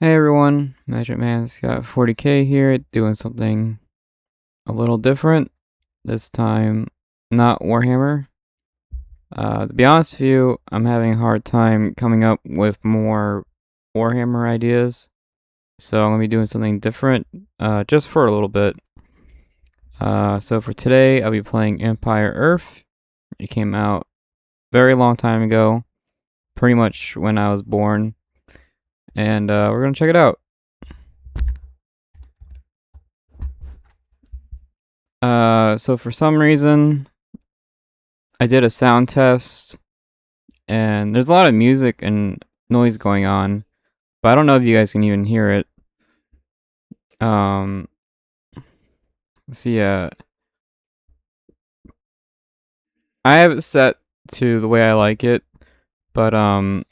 Hey everyone, Magic Man's got 40k here, doing something a little different. This time, not Warhammer. To be honest with you, I'm having a hard time coming up with more Warhammer ideas. So I'm going to be doing something different, just for a little bit. So for today, I'll be playing Empire Earth. It came out very long time ago, pretty much when I was born. And we're going to check it out. So for some reason, I did a sound test, and there's a lot of music and noise going on, but I don't know if you guys can even hear it. Um, see, I have it set to the way I like it, but I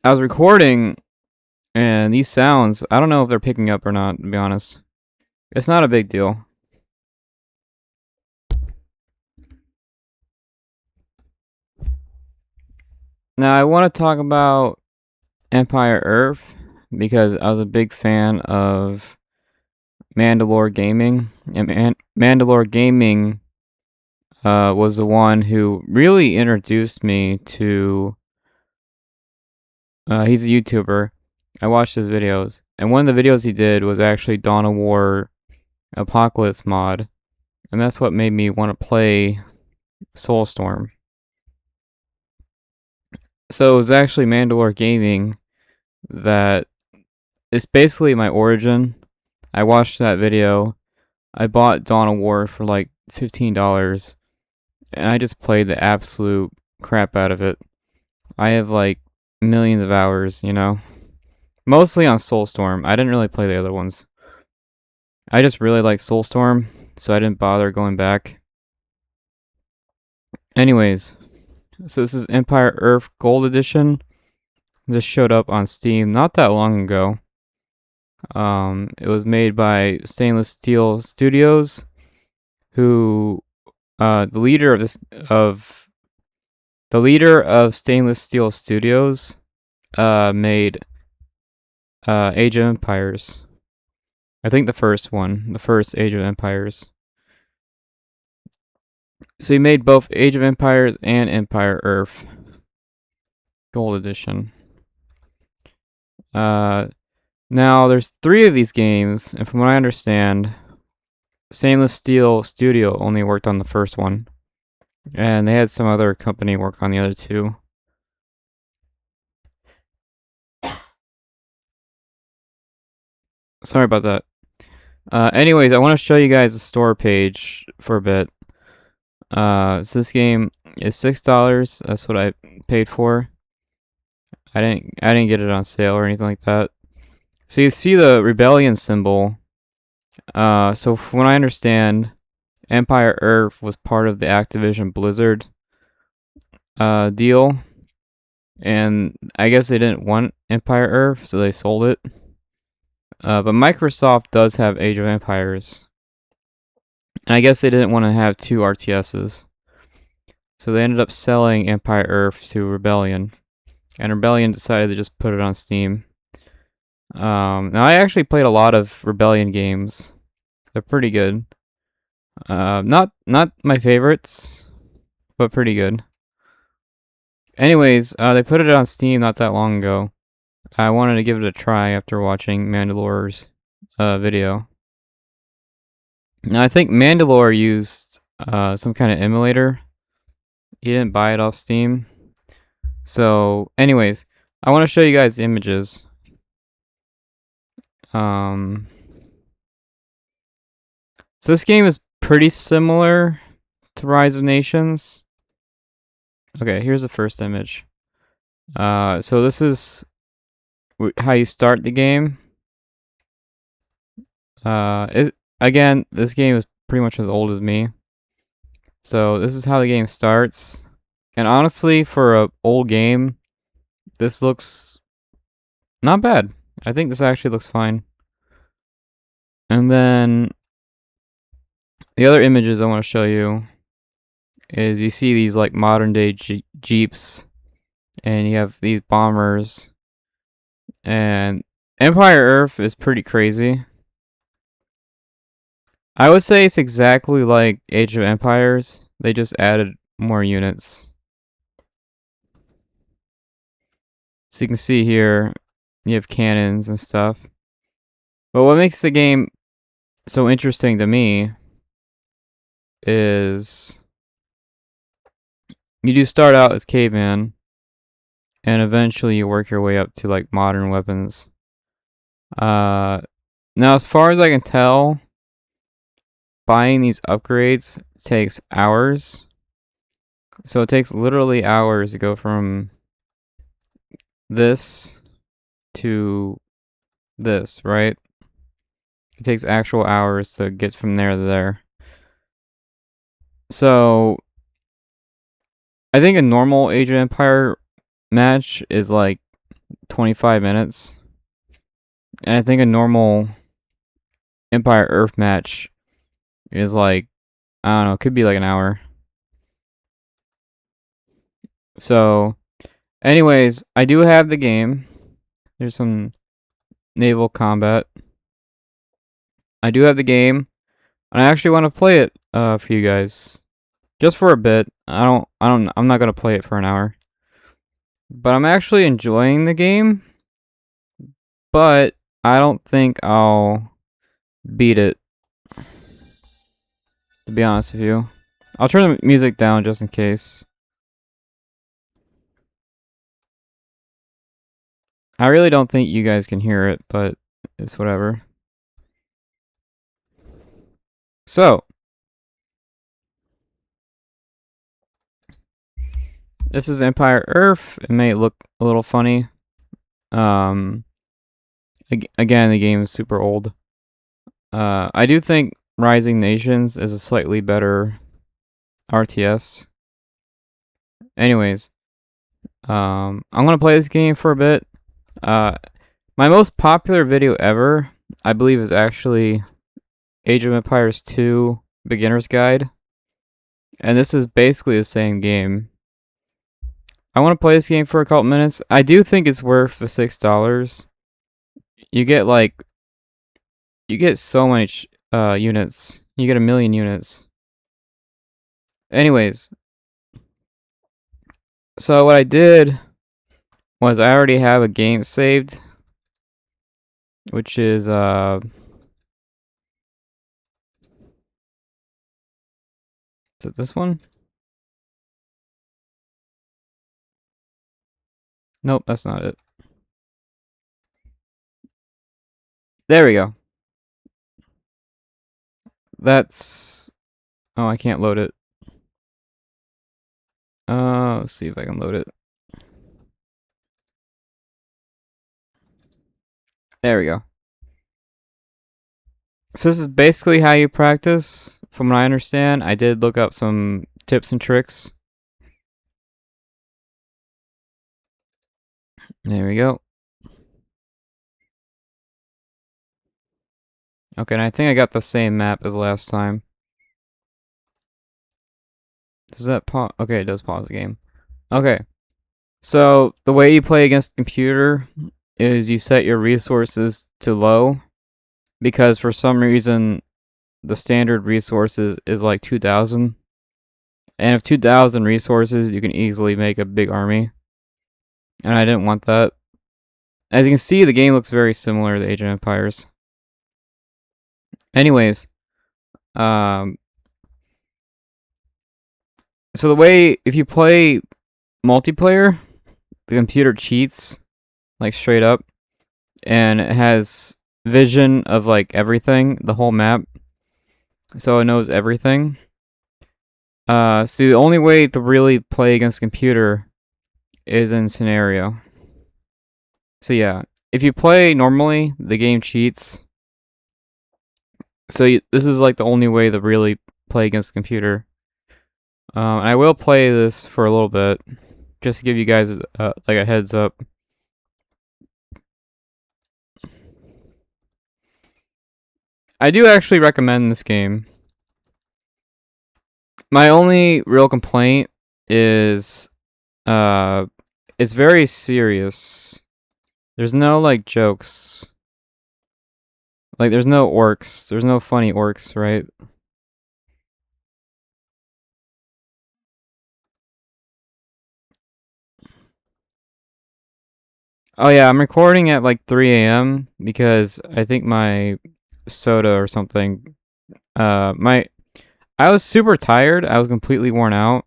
was recording, and these sounds, I don't know if they're picking up or not, to be honest. It's not a big deal. Now, I want to talk about Empire Earth, because I was a big fan of Mandalore Gaming, and Mandalore Gaming was the one who really introduced me to. He's a YouTuber. I watched his videos, and one of the videos he did was actually Dawn of War Apocalypse mod, and that's what made me want to play Soulstorm. So it was actually Mandalore Gaming that is basically my origin. I watched that video. I bought Dawn of War for like $15, and I just played the absolute crap out of it. I have like millions of hours, mostly on Soulstorm. I didn't really play the other ones. I just really like Soulstorm, so I didn't bother going back. Anyways, so this is Empire Earth Gold Edition. This showed up on Steam not that long ago. It was made by Stainless Steel Studios, who the leader of Stainless Steel Studios made Age of Empires. I think the first Age of Empires. So he made both Age of Empires and Empire Earth Gold Edition. Now there's 3 of these games, and from what I understand, Stainless Steel Studio only worked on the first one, and they had some other company work on the other 2. Sorry about that. Anyways, I want to show you guys the store page for a bit. So this game is $6. That's what I paid for. I didn't get it on sale or anything like that. So you see the rebellion symbol. So from what I understand, Empire Earth was part of the Activision Blizzard deal, and I guess they didn't want Empire Earth, so they sold it. But Microsoft does have Age of Empires, and I guess they didn't want to have 2 RTSs, so they ended up selling Empire Earth to Rebellion, and Rebellion decided to just put it on Steam. Now I actually played a lot of Rebellion games. They're pretty good. Not my favorites, but pretty good. Anyways, they put it on Steam not that long ago. I wanted to give it a try after watching Mandalore's video. Now I think Mandalore used some kind of emulator. He didn't buy it off Steam. So, anyways, I want to show you guys the images. So this game is pretty similar to Rise of Nations. Okay, here's the first image. So this is how you start the game. Again, this game is pretty much as old as me. So this is how the game starts. And honestly, for an old game, this looks not bad. I think this actually looks fine. And then the other images I want to show you is you see these like modern day Jeeps, and you have these bombers, and Empire Earth is pretty crazy. I would say it's exactly like Age of Empires. They just added more units. So you can see here, you have cannons and stuff. But what makes the game so interesting to me is you do start out as caveman, and eventually you work your way up to like modern weapons. Now, as far as I can tell, buying these upgrades takes hours. So it takes literally hours to go from this to this, right? It takes actual hours to get from there to there. So I think a normal Age of Empire match is like 25 minutes. And I think a normal Empire Earth match is like, I don't know, it could be like an hour. So, anyways, I do have the game. There's some naval combat. I do have the game, and I actually want to play it for you guys. Just for a bit. I'm not gonna play it for an hour. But I'm actually enjoying the game, but I don't think I'll beat it, to be honest with you. I'll turn the music down just in case. I really don't think you guys can hear it, but it's whatever. So, this is Empire Earth. It may look a little funny. Again, the game is super old. I do think Rising Nations is a slightly better RTS. Anyways, I'm gonna play this game for a bit. My most popular video ever, I believe, is actually Age of Empires 2 Beginner's Guide. And this is basically the same game. I want to play this game for a couple minutes. I do think it's worth the $6. You get so much units. You get 1,000,000 units. Anyways, so what I did was I already have a game saved, which is is it this one? Nope, that's not it. There we go. That's... Oh, I can't load it. Let's see if I can load it. There we go. So this is basically how you practice, from what I understand. I did look up some tips and tricks. There we go. Okay, and I think I got the same map as last time. Does that pause? Okay, it does pause the game. Okay. So, the way you play against a computer is you set your resources to low, because for some reason, the standard resources is like 2,000. And if 2,000 resources, you can easily make a big army. And I didn't want that. As you can see, the game looks very similar to Age of Empires. Anyways, so the way, if you play multiplayer, the computer cheats, like straight up, and it has vision of like everything, the whole map, so it knows everything. So the only way to really play against a computer is in scenario. So yeah, if you play normally, the game cheats. So this is like the only way to really play against a computer. I will play this for a little bit, just to give you guys like a heads up. I do actually recommend this game. My only real complaint is it's very serious. There's no, like, jokes. Like, there's no orcs. There's no funny orcs, right? Oh yeah, I'm recording at like 3 a.m. because I think my soda or something. I was super tired. I was completely worn out,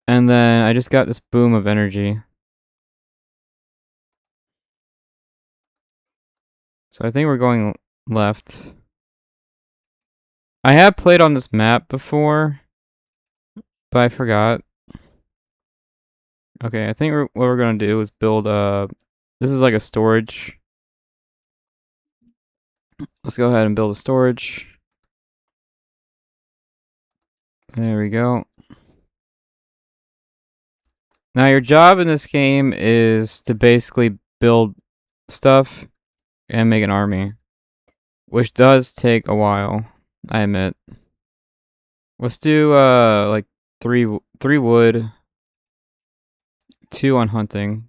and then I just got this boom of energy. So I think we're going left. I have played on this map before, but I forgot. Okay, I think what we're gonna do is build a. This is like a storage. Let's go ahead and build a storage. There we go. Now your job in this game is to basically build stuff and make an army, which does take a while, I admit. Let's do like three wood, 2 on hunting.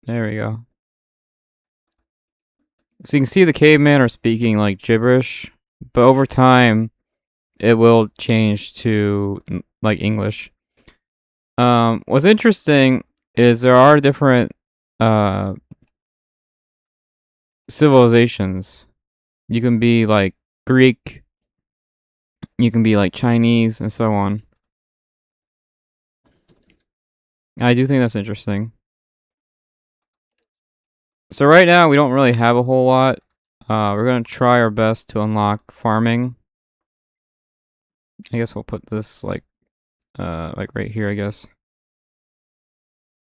There we go. So you can see the cavemen are speaking like gibberish, but over time it will change to like English. What's interesting is there are different uh civilizations. You can be like Greek, you can be like Chinese, and so on. I do think that's interesting. So right now we don't really have a whole lot. We're gonna try our best to unlock farming. I guess we'll put this like right here, I guess.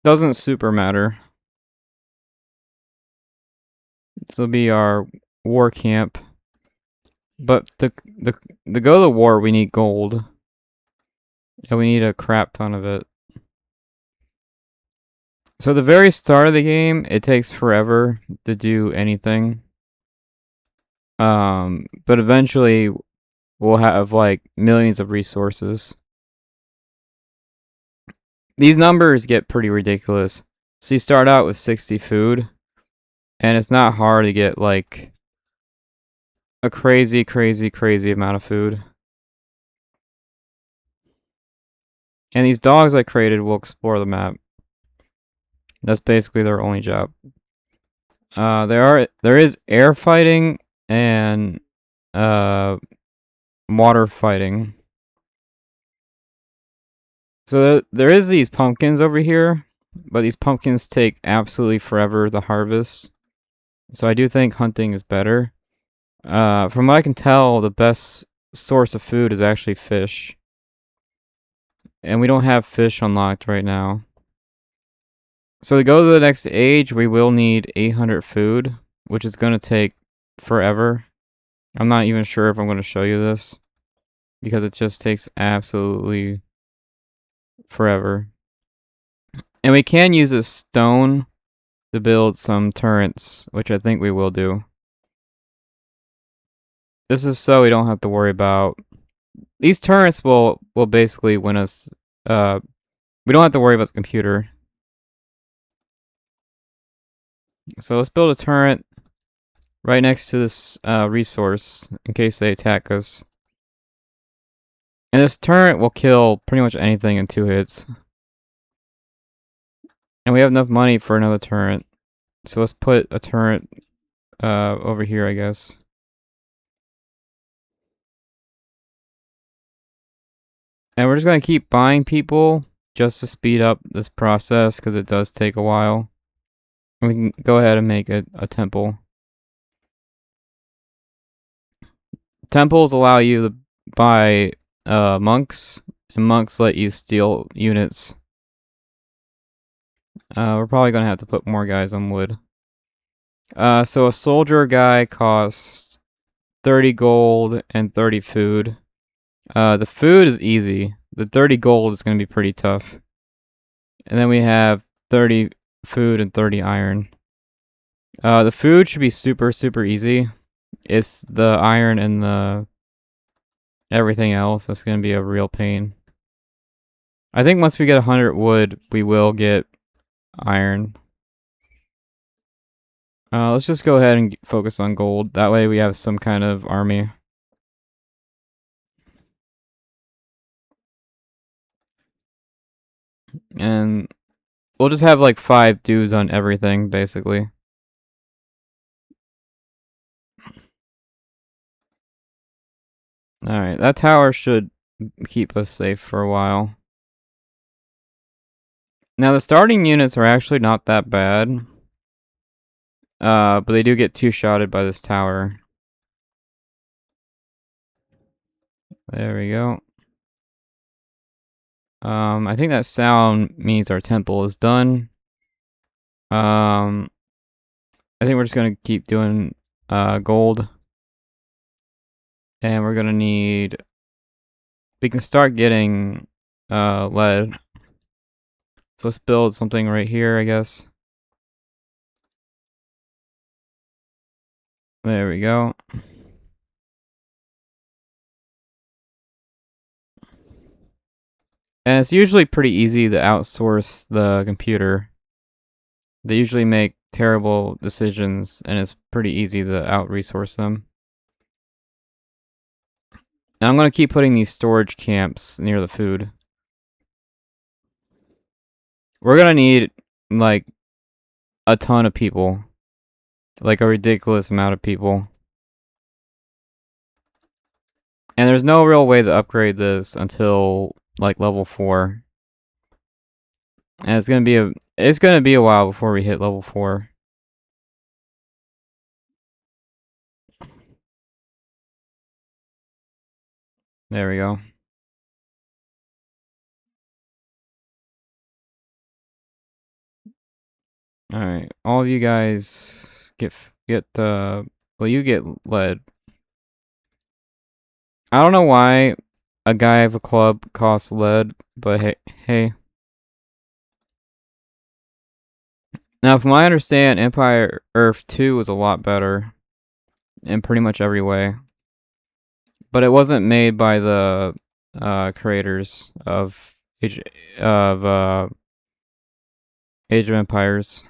Doesn't super matter. This will be our war camp. But to go to war we need gold. And we need a crap ton of it. So at the very start of the game, it takes forever to do anything. But eventually we'll have like millions of resources. These numbers get pretty ridiculous. So you start out with 60 food, and it's not hard to get like a crazy amount of food. And these dogs I created will explore the map. That's basically their only job. There is air fighting and water fighting. So there is these pumpkins over here, but these pumpkins take absolutely forever to harvest. So I do think hunting is better. From what I can tell, the best source of food is actually fish. And we don't have fish unlocked right now. So to go to the next age, we will need 800 food, which is going to take forever. I'm not even sure if I'm going to show you this, because it just takes absolutely forever. And we can use a stone to build some turrets, which I think we will do. This is so we don't have to worry about... These turrets will basically win us... we don't have to worry about the computer. So let's build a turret right next to this resource in case they attack us. And this turret will kill pretty much anything in 2 hits. And we have enough money for another turret. So let's put a turret over here, I guess. And we're just going to keep buying people just to speed up this process, because it does take a while. And we can go ahead and make it a temple. Temples allow you to buy monks, and monks let you steal units. We're probably going to have to put more guys on wood. So a soldier guy costs 30 gold and 30 food. The food is easy. The 30 gold is going to be pretty tough. And then we have 30 food and 30 iron. The food should be super easy. It's the iron and the everything else that's going to be a real pain. I think once we get 100 wood, we will get iron. Let's just go ahead and focus on gold. That way we have some kind of army. And we'll just have like 5 dues on everything, basically. Alright, that tower should keep us safe for a while. Now the starting units are actually not that bad. But they do get 2-shotted by this tower. There we go. I think that sound means our temple is done. I think we're just gonna keep doing gold. And we're gonna need... We can start getting lead. So let's build something right here, I guess. There we go. And it's usually pretty easy to outsource the computer. They usually make terrible decisions, and it's pretty easy to out-resource them. And I'm going to keep putting these storage camps near the food. We're going to need, like, a ton of people. Like, a ridiculous amount of people. And there's no real way to upgrade this until, like, level 4. And it's gonna be a while before we hit level 4. There we go. Alright, all of you guys get well, you get lead. I don't know why a guy of a club costs lead, but hey. Now, from what I understand, Empire Earth 2 was a lot better in pretty much every way. But it wasn't made by the creators of Age of Empires.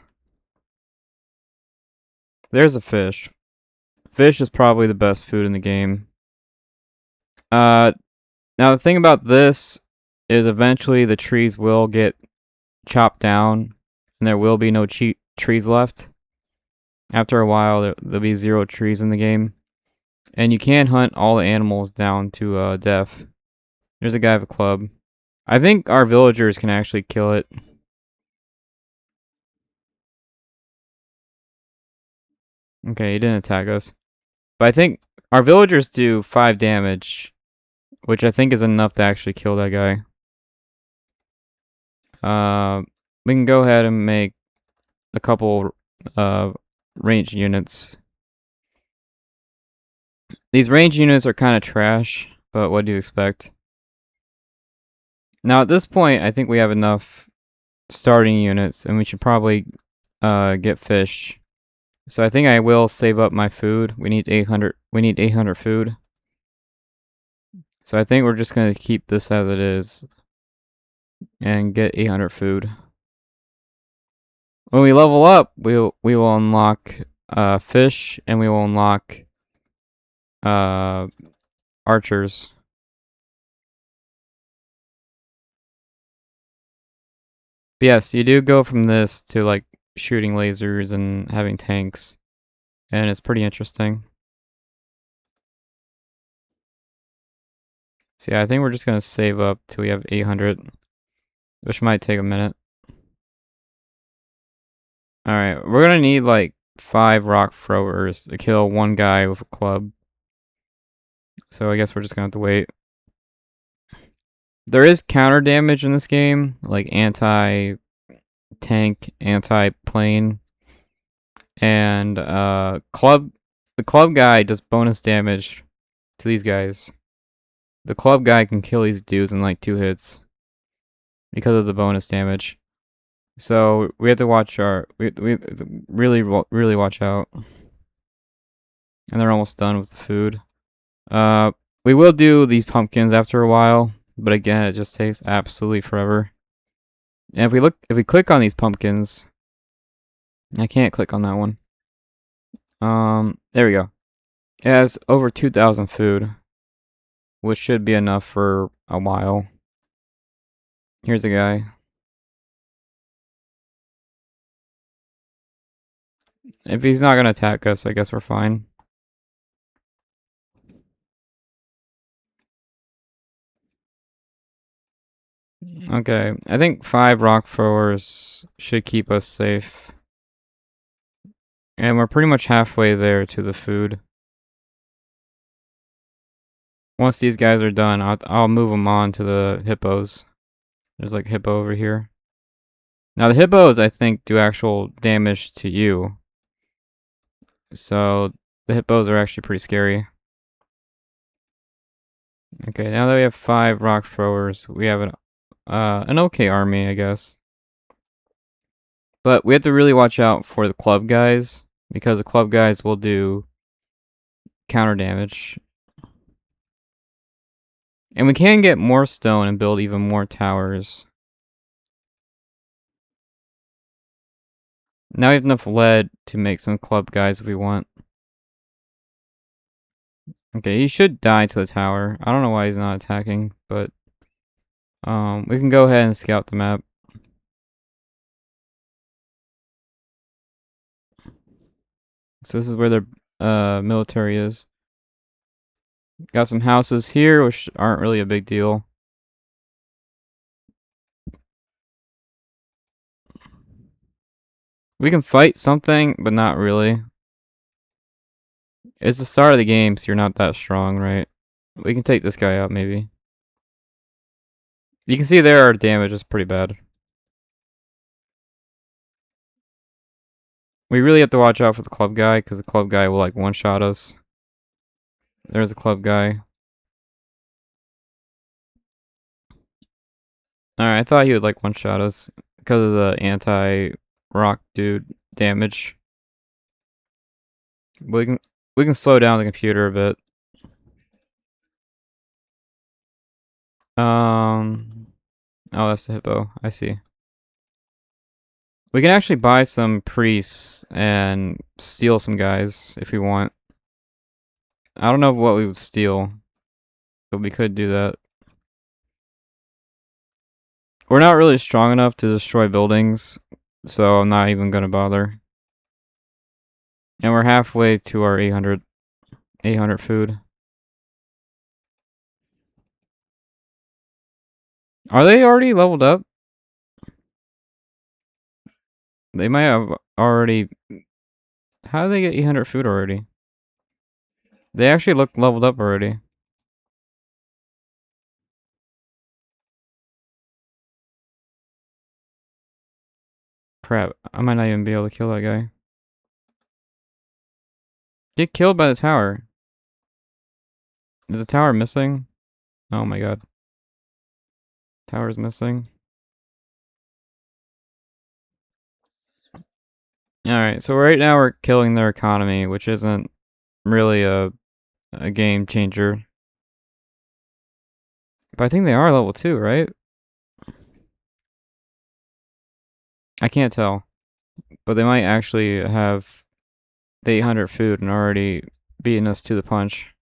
There's a fish. Fish is probably the best food in the game. Now the thing about this is eventually the trees will get chopped down and there will be no trees left. After a while, there'll be 0 trees in the game. And you can hunt all the animals down to death. There's a guy with a club. I think our villagers can actually kill it. Okay, he didn't attack us. But I think our villagers do 5 damage, which I think is enough to actually kill that guy. We can go ahead and make a couple range units. These range units are kind of trash, but what do you expect? Now at this point, I think we have enough starting units, and we should probably get fish. So I think I will save up my food. We need 800. We need 800 food. So I think we're just gonna keep this as it is, and get 800 food. When we level up, we will unlock fish, and we will unlock archers. But yes, you do go from this to like shooting lasers and having tanks, and it's pretty interesting. So yeah, I think we're just gonna save up till we have 800, which might take a minute. Alright, we're gonna need like 5 rock throwers to kill one guy with a club. So I guess we're just gonna have to wait. There is counter damage in this game, like anti-tank, anti-plane, and the club guy does bonus damage to these guys. The club guy can kill these dudes in like 2 hits because of the bonus damage. So we have to watch we really watch out. And they're almost done with the food. We will do these pumpkins after a while, but again, it just takes absolutely forever. And if we click on these pumpkins, I can't click on that one. There we go. It has over 2,000 food, which should be enough for a while. Here's a guy. If he's not gonna attack us, I guess we're fine. Okay, I think 5 rock throwers should keep us safe. And we're pretty much halfway there to the food. Once these guys are done, I'll move them on to the hippos. There's like hippo over here. Now the hippos, I think, do actual damage to you. So the hippos are actually pretty scary. Okay, now that we have 5 rock throwers, we have an okay army, I guess. But we have to really watch out for the club guys, because the club guys will do counter damage. And we can get more stone and build even more towers. Now we have enough lead to make some club guys if we want. Okay, he should die to the tower. I don't know why he's not attacking, but we can go ahead and scout the map. So this is where their military is. Got some houses here, which aren't really a big deal. We can fight something, but not really. It's the start of the game, so you're not that strong, right? We can take this guy out, maybe. You can see there our damage is pretty bad. We really have to watch out for the club guy, because the club guy will, like, one-shot us. There's a club guy. Alright, I thought he would, like, one-shot us because of the anti-rock dude damage. We can slow down the computer a bit. Oh, that's the hippo. I see. We can actually buy some priests and steal some guys if we want. I don't know what we would steal, but we could do that. We're not really strong enough to destroy buildings, so I'm not even gonna bother. And we're halfway to our 800 food. Are they already leveled up? They might have already. How do they get 800 food already? They actually look leveled up already. Crap, I might not even be able to kill that guy. Get killed by the tower. Is the tower missing? Oh my god. Tower's missing. Alright, so right now we're killing their economy, which isn't really a game changer. But I think they are level 2, right? I can't tell. But they might actually have the 800 food and already beaten us to the punch.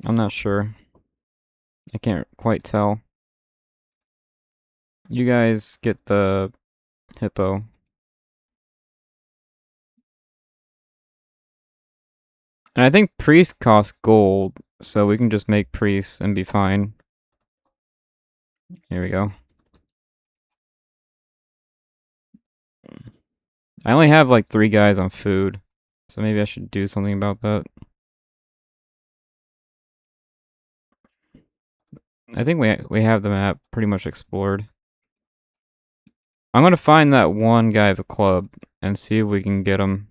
I'm not sure. I can't quite tell. You guys get the hippo. And I think priests cost gold, so we can just make priests and be fine. Here we go. I only have like 3 guys on food, so maybe I should do something about that. I think we have the map pretty much explored. I'm gonna find that one guy at the club and see if we can get him.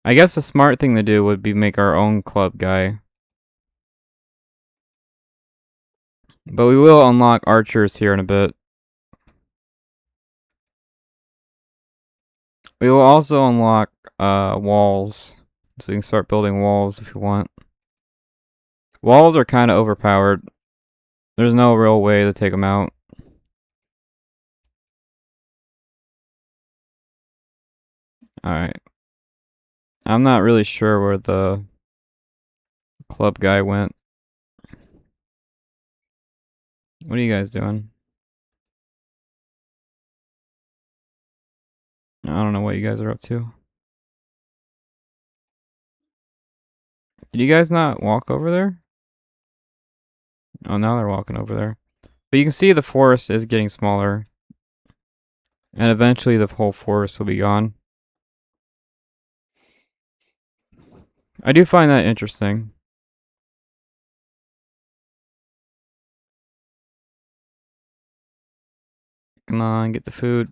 I guess the smart thing to do would be make our own club guy. But we will unlock archers here in a bit. We will also unlock walls. So we can start building walls if you want. Walls are kind of overpowered. There's no real way to take them out. Alright. I'm not really sure where the club guy went. What are you guys doing? I don't know what you guys are up to. Did you guys not walk over there? Oh, now they're walking over there. But you can see the forest is getting smaller. And eventually the whole forest will be gone. I do find that interesting. Come on, get the food.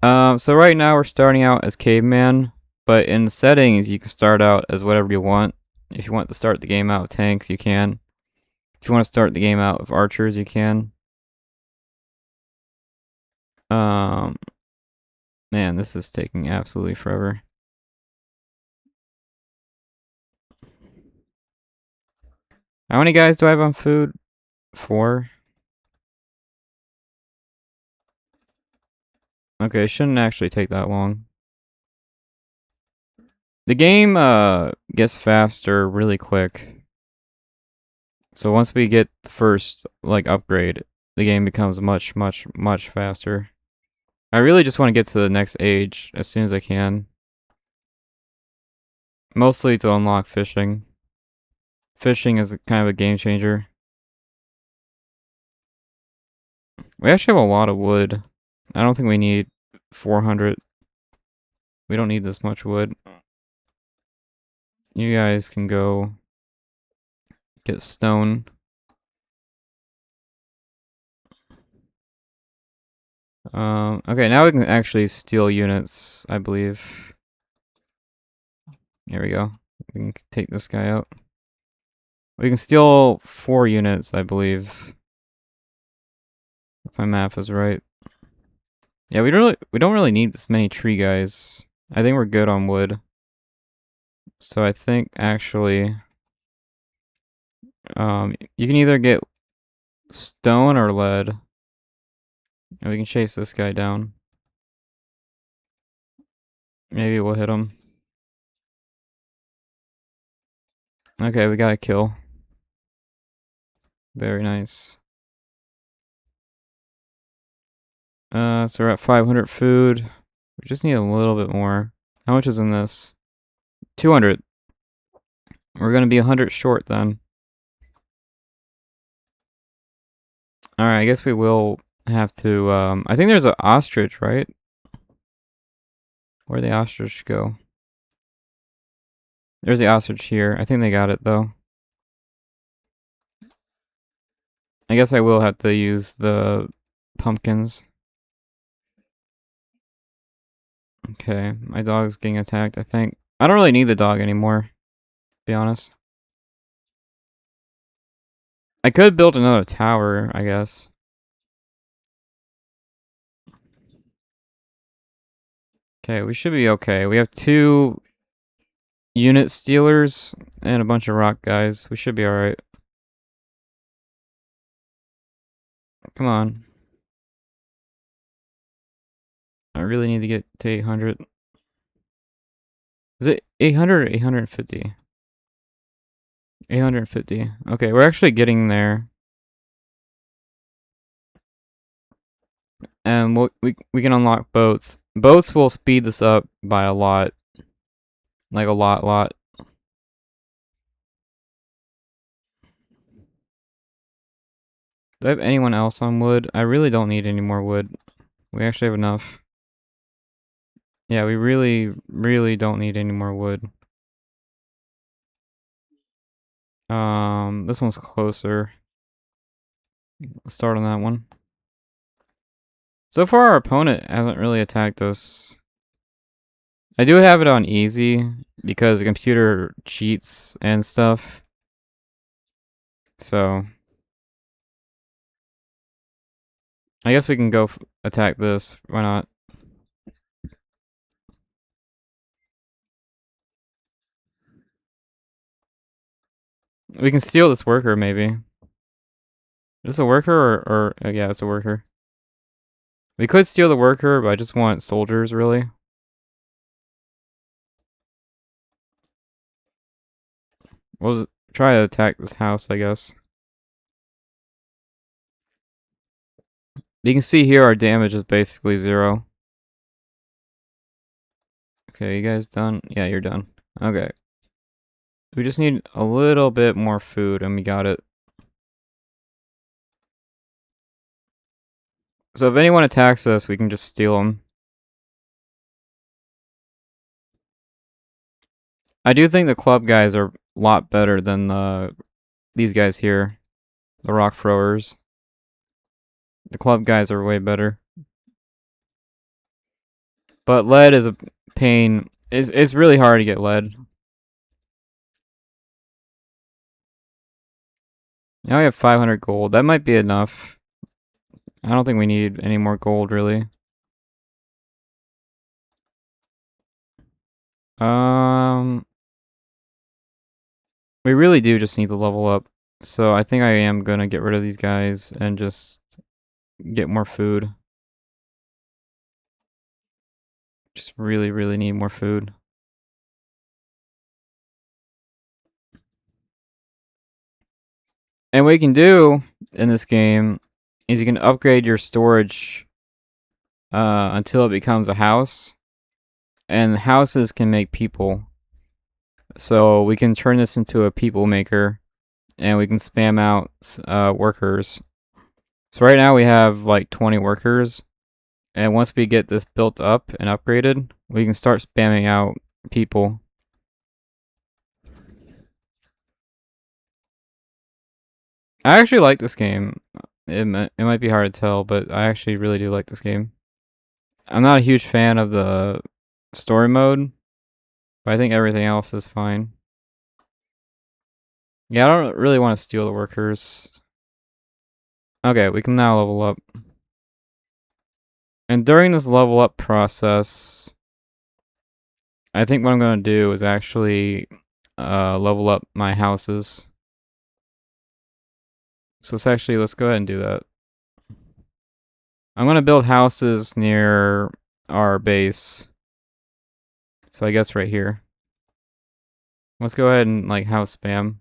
So right now we're starting out as caveman, but in the settings you can start out as whatever you want. If you want to start the game out with tanks, you can. If you want to start the game out with archers, you can. Man, this is taking absolutely forever. How many guys do I have on food? 4. Okay, it shouldn't actually take that long. The game gets faster really quick. So once we get the first like upgrade, the game becomes much faster. I really just want to get to the next age as soon as I can. Mostly to unlock fishing. Fishing is kind of a game changer. We actually have a lot of wood. I don't think we need 400. We don't need this much wood. You guys can go get stone. Okay, now we can actually steal units, I believe. Here we go. We can take this guy out. We can steal 4 units, I believe. If my math is right. Yeah, we don't really need this many tree guys. I think we're good on wood. So I think actually you can either get stone or lead. And we can chase this guy down. Maybe we'll hit him. Okay, we got a kill. Very nice. So we're at 500 food. We just need a little bit more. How much is in this? 200. We're gonna be 100 short then. Alright, I guess we will have to, I think there's an ostrich, right? Where'd the ostrich go? There's the ostrich here. I think they got it though. I guess I will have to use the pumpkins. Okay, my dog's getting attacked, I think. I don't really need the dog anymore, to be honest. I could build another tower, I guess. Okay, we should be okay. We have 2 unit stealers and a bunch of rock guys. We should be alright. Come on. I really need to get to 800. Is it 800 or 850? 850. Okay, we're actually getting there. And we can unlock boats. Boats will speed this up by a lot. Like a lot. Do I have anyone else on wood? I really don't need any more wood. We actually have enough. Yeah, we really don't need any more wood. This one's closer. Let's start on that one. So far, our opponent hasn't really attacked us. I do have it on easy because the computer cheats and stuff. So I guess we can go attack this. Why not? We can steal this worker, maybe. Is this a worker or yeah, it's a worker. We could steal the worker, but I just want soldiers, really. We'll try to attack this house, I guess. You can see here our damage is basically 0. Okay, you guys done? Yeah, you're done. Okay. We just need a little bit more food, and we got it. So if anyone attacks us, we can just steal them. I do think the club guys are a lot better than these guys here. The rock throwers. The club guys are way better. But lead is a pain. It's really hard to get lead. Now we have 500 gold. That might be enough. I don't think we need any more gold, really. We really do just need to level up. So I think I am gonna get rid of these guys and just get more food. Just really, really need more food. And what you can do in this game is you can upgrade your storage until it becomes a house. And houses can make people. So we can turn this into a people maker. And we can spam out workers. So right now we have like 20 workers. And once we get this built up and upgraded, we can start spamming out people. I actually like this game. It might be hard to tell, but I actually really do like this game. I'm not a huge fan of the story mode, but I think everything else is fine. Yeah, I don't really want to steal the workers. Okay, we can now level up. And during this level up process, I think what I'm going to do is actually level up my houses. So let's go ahead and do that. I'm going to build houses near our base. So I guess right here. Let's go ahead and like house spam.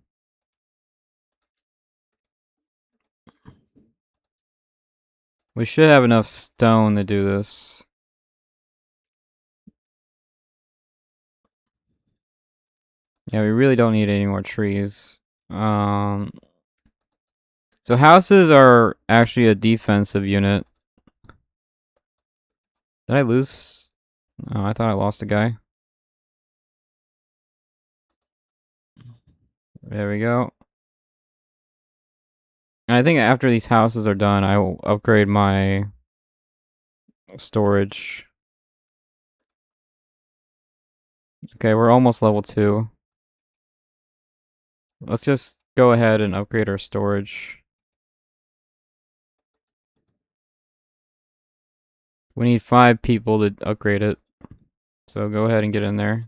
We should have enough stone to do this. Yeah, we really don't need any more trees. So houses are actually a defensive unit. Did I lose? Oh, I thought I lost a guy. There we go. And I think after these houses are done, I will upgrade my storage. Okay, we're almost level 2. Let's just go ahead and upgrade our storage. We need 5 people to upgrade it. So go ahead and get in there.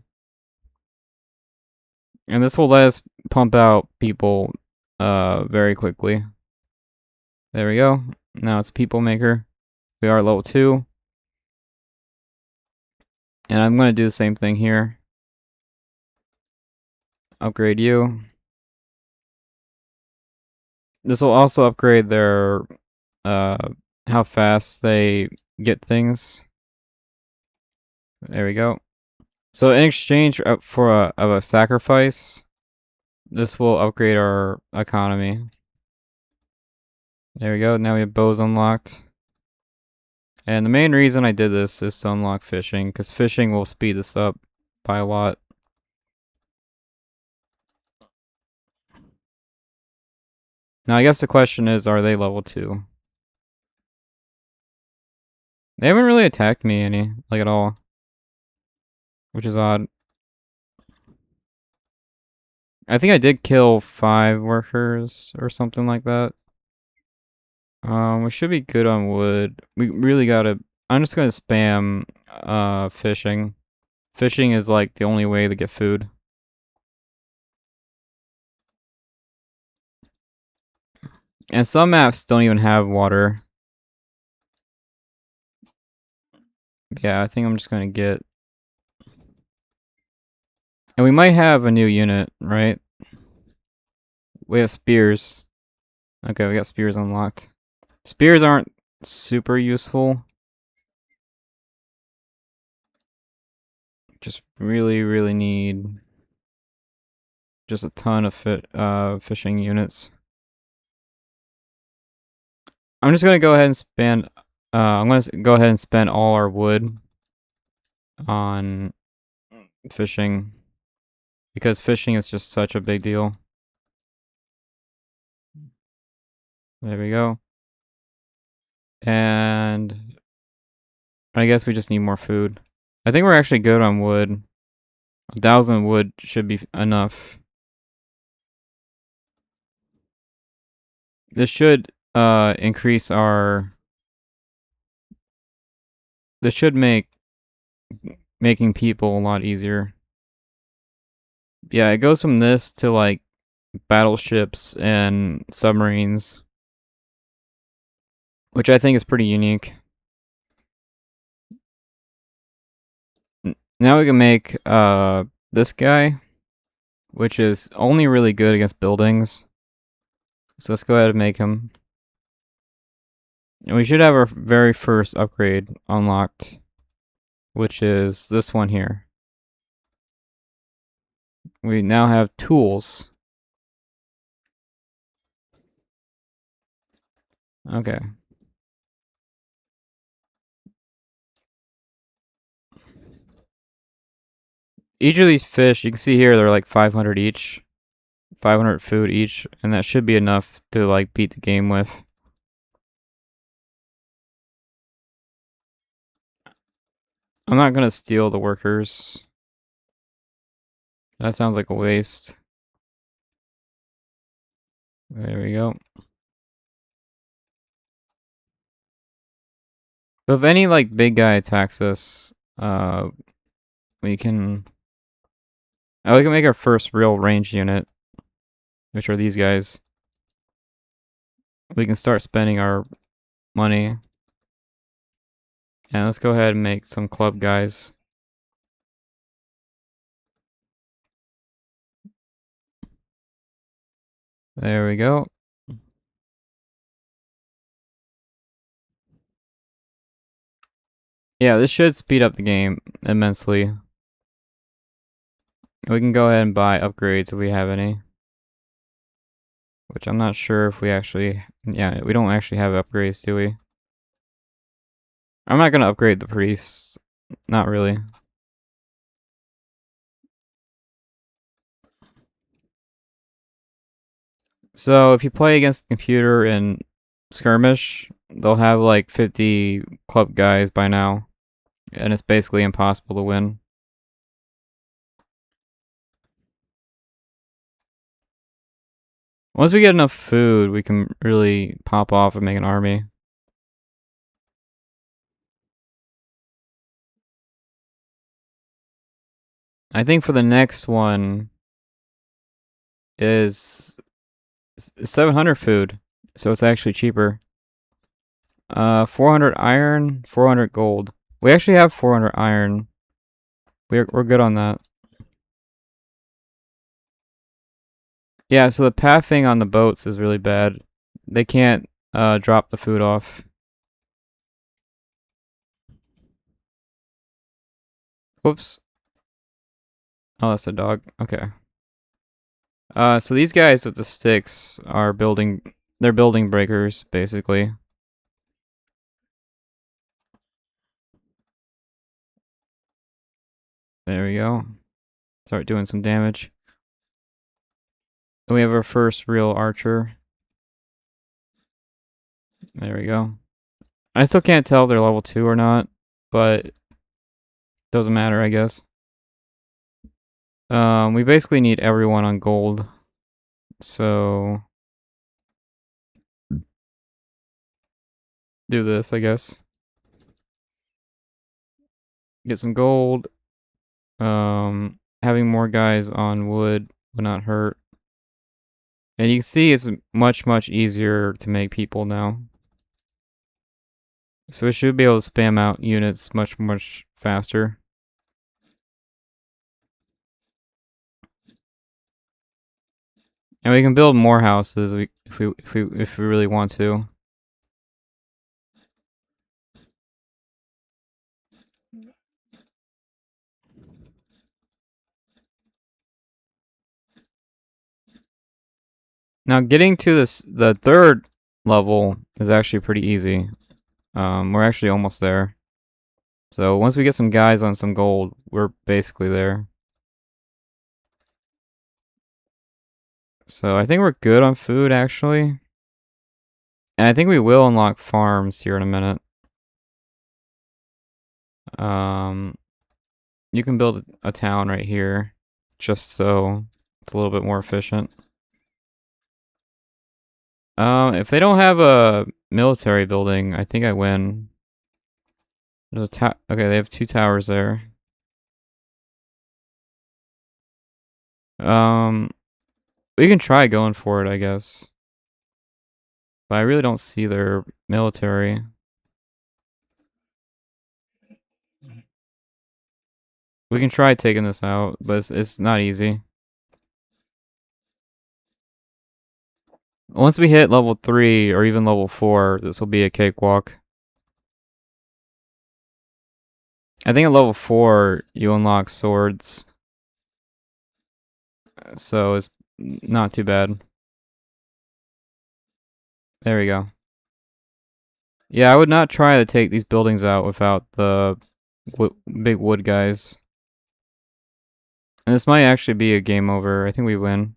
And this will let us pump out people very quickly. There we go. Now it's people maker. We are level 2. And I'm going to do the same thing here. Upgrade you. This will also upgrade their how fast they get things. There we go. So in exchange for a sacrifice, this will upgrade our economy. There we go. Now we have bows unlocked. And the main reason I did this is to unlock fishing, because fishing will speed this up by a lot. Now I guess the question is, are they level 2? They haven't really attacked me at all. Which is odd. I think I did kill 5 workers or something like that. We should be good on wood. We really gotta... I'm just gonna spam fishing. Fishing is like the only way to get food. And some maps don't even have water. Yeah, I think I'm just gonna get... And we might have a new unit, right? We have spears. Okay, we got spears unlocked. Spears aren't super useful. Just really, really need just a ton of fishing units. I'm just gonna go ahead and spend. I'm gonna go ahead and spend all our wood on fishing because fishing is just such a big deal. There we go. And I guess we just need more food. I think we're actually good on wood. 1,000 wood should be enough. This should increase our... This should make making people a lot easier. Yeah, it goes from this to like battleships and submarines, which I think is pretty unique. Now we can make this guy, which is only really good against buildings. So let's go ahead and make him. And we should have our very first upgrade unlocked, which is this one here. We now have tools. Okay. Each of these fish, you can see here, they're like 500 each. 500 food each, and that should be enough to like beat the game with. I'm not gonna steal the workers. That sounds like a waste. There we go. But if any like big guy attacks us, we can... we can make our first real range unit, which are these guys. We can start spending our money. And let's go ahead and make some club guys. There we go. Yeah, this should speed up the game immensely. We can go ahead and buy upgrades if we have any. Which I'm not sure if we actually... Yeah, we don't actually have upgrades, do we? I'm not gonna upgrade the priests. Not really. So if you play against the computer in skirmish, they'll have like 50 club guys by now. And it's basically impossible to win. Once we get enough food, we can really pop off and make an army. I think for the next one is 700 food, so it's actually cheaper. 400 iron, 400 gold. We actually have 400 iron. We're good on that. Yeah, so the pathing on the boats is really bad. They can't drop the food off. Whoops. Oh, that's a dog. Okay. So these guys with the sticks are building... They're building breakers, basically. There we go. Start doing some damage. We have our first real archer. There we go. I still can't tell if they're level 2 or not, but doesn't matter, I guess. We basically need everyone on gold. So do this, I guess. Get some gold. Having more guys on wood would not hurt. And you can see it's much easier to make people now. So we should be able to spam out units much faster. And we can build more houses if we really want to. Now getting to the third level is actually pretty easy. We're actually almost there. So once we get some guys on some gold, we're basically there. So I think we're good on food actually. And I think we will unlock farms here in a minute. You can build a town right here, just so it's a little bit more efficient. If they don't have a military building, I think I win. There's a okay, they have 2 towers there. We can try going for it, I guess. But I really don't see their military. We can try taking this out, but it's not easy. Once we hit level 3 or even level 4, this will be a cakewalk. I think at level 4, you unlock swords. So it's not too bad. There we go. Yeah, I would not try to take these buildings out without the big wood guys. And this might actually be a game over. I think we win.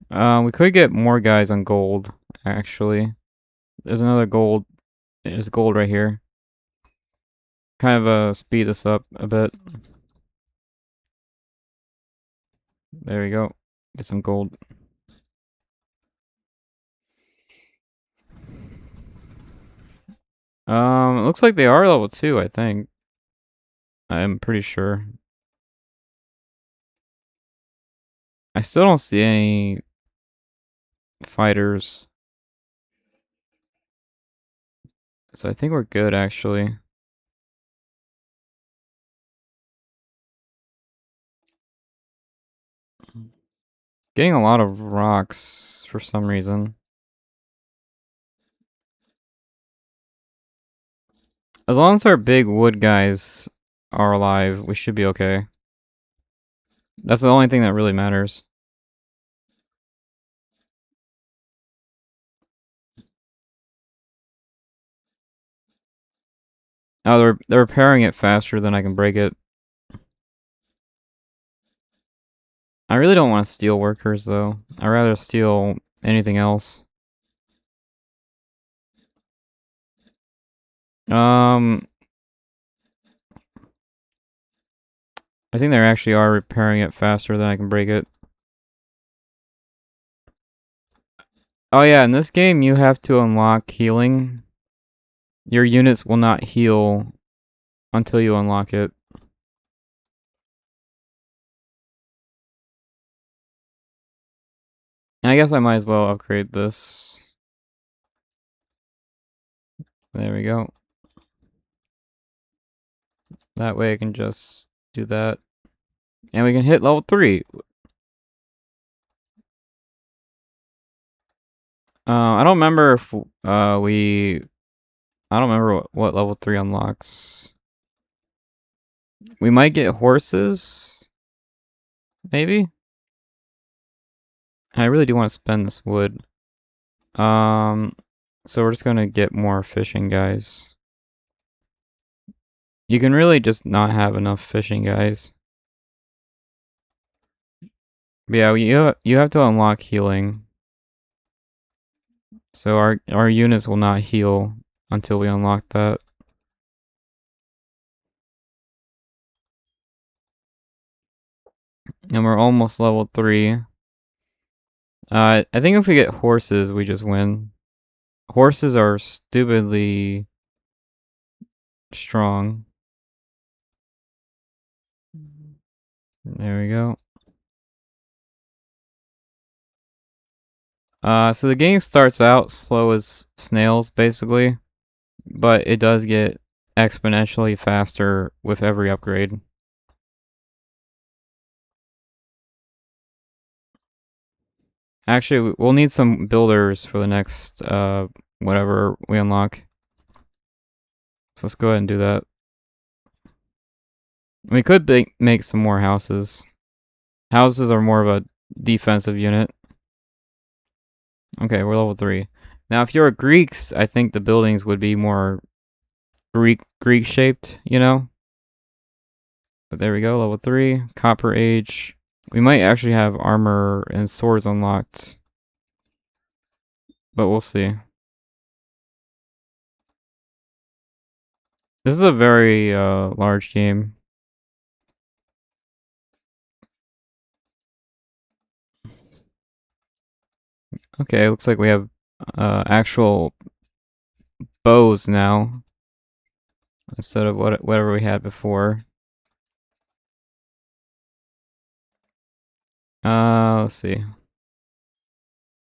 We could get more guys on gold, actually. There's another gold. There's gold right here. Kind of speed this up a bit. There we go. Get some gold. It looks like they are level 2, I think. I'm pretty sure. I still don't see any fighters. So I think we're good, actually. Getting a lot of rocks for some reason. As long as our big wood guys are alive, we should be okay. That's the only thing that really matters. Oh, they're repairing it faster than I can break it. I really don't want to steal workers, though. I'd rather steal anything else. I think they actually are repairing it faster than I can break it. Oh yeah, in this game you have to unlock healing. Your units will not heal until you unlock it. And I guess I might as well upgrade this. There we go. That way I can just do that. And we can hit level 3. I don't remember if I don't remember what level 3 unlocks. We might get horses? Maybe? I really do want to spend this wood. So we're just gonna get more fishing guys. You can really just not have enough fishing guys. But yeah, you have to unlock healing. So our units will not heal until we unlock that. And we're almost level 3. I think if we get horses, we just win. Horses are stupidly strong. There we go. So the game starts out slow as snails, basically, but it does get exponentially faster with every upgrade. Actually, we'll need some builders for the next, whatever we unlock. So let's go ahead and do that. We could make some more houses. Houses are more of a defensive unit. Okay, we're level 3. Now, if you're Greeks, I think the buildings would be more Greek shaped, you know? But there we go, level 3. Copper Age. We might actually have armor and swords unlocked. But we'll see. This is a very large game. Okay, looks like we have actual bows now instead of whatever we had before. Let's see.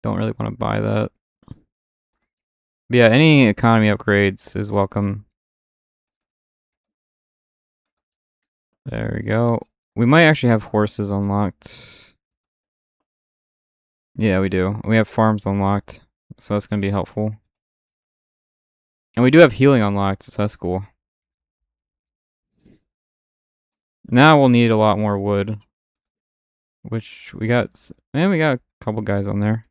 Don't really want to buy that. But yeah, any economy upgrades is welcome. There we go. We might actually have horses unlocked. Yeah, we do. We have farms unlocked, so that's going to be helpful. And we do have healing unlocked, so that's cool. Now we'll need a lot more wood, which we got, and we got a couple guys on there.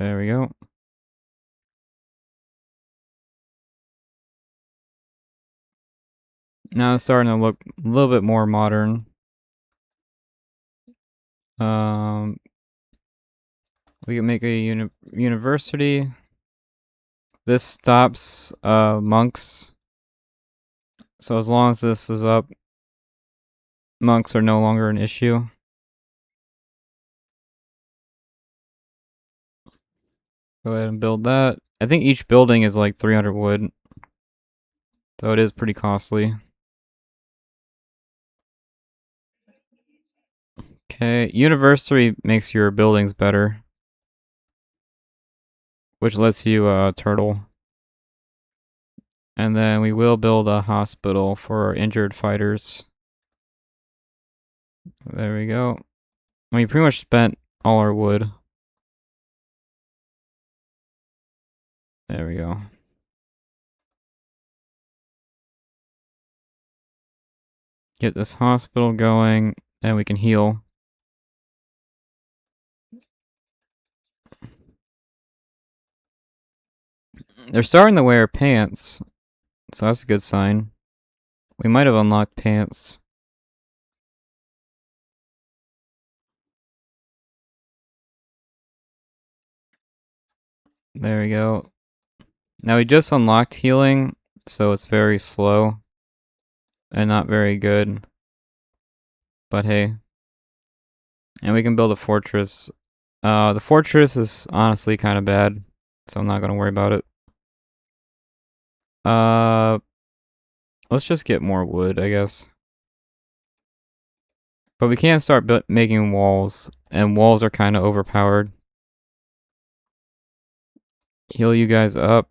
There we go. Now it's starting to look a little bit more modern. We can make a university. This stops monks. So as long as this is up, monks are no longer an issue. Go ahead and build that. I think each building is like 300 wood. So it is pretty costly. Okay, university makes your buildings better, which lets you turtle. And then we will build a hospital for our injured fighters. There we go. We pretty much spent all our wood. There we go. Get this hospital going, and we can heal. They're starting to wear pants, so that's a good sign. We might have unlocked pants. There we go. Now we just unlocked healing, so it's very slow and not very good. But hey. And we can build a fortress. The fortress is honestly kind of bad, so I'm not going to worry about it. Let's just get more wood, I guess. But we can't start making walls, and walls are kind of overpowered. Heal you guys up,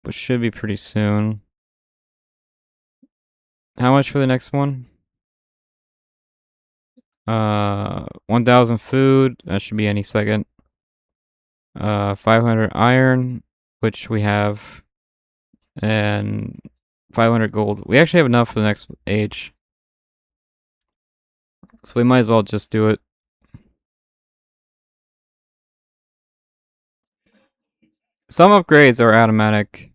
which should be pretty soon. How much for the next one? 1,000 food, that should be any second. 500 iron, which we have, and 500 gold. We actually have enough for the next age. So we might as well just do it. Some upgrades are automatic.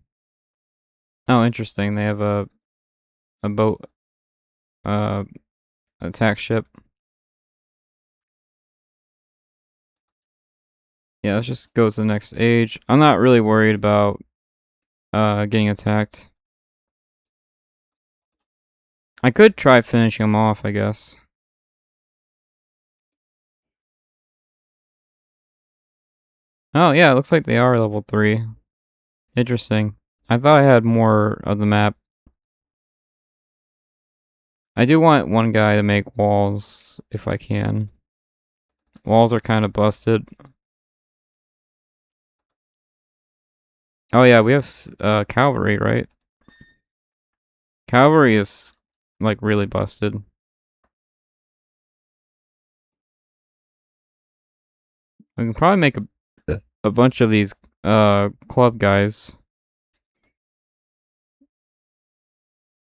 Oh, interesting. They have a boat attack ship. Yeah, let's just go to the next age. I'm not really worried about getting attacked. I could try finishing them off, I guess. Oh yeah, it looks like they are level 3. Interesting. I thought I had more of the map. I do want one guy to make walls if I can. Walls are kind of busted. Oh yeah, we have cavalry, right? Cavalry is like really busted. We can probably make a bunch of these club guys.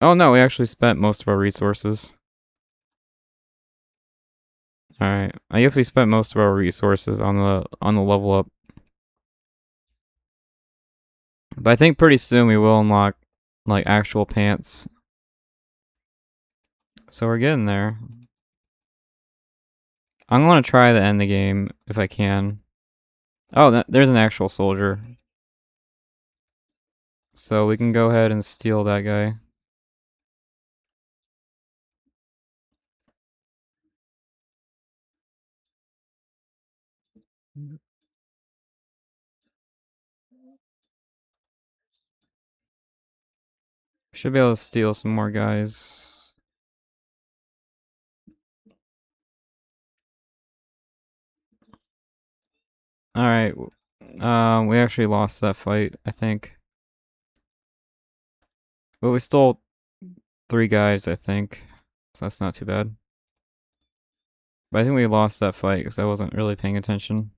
Oh no, we actually spent most of our resources. Alright. I guess we spent most of our resources on the level up. But I think pretty soon we will unlock like actual pants. So we're getting there. I'm gonna try to end the game if I can. Oh, there's an actual soldier. So we can go ahead and steal that guy. Should be able to steal some more guys. Alright. We actually lost that fight, I think. But we stole 3 guys, I think. So that's not too bad. But I think we lost that fight because I wasn't really paying attention.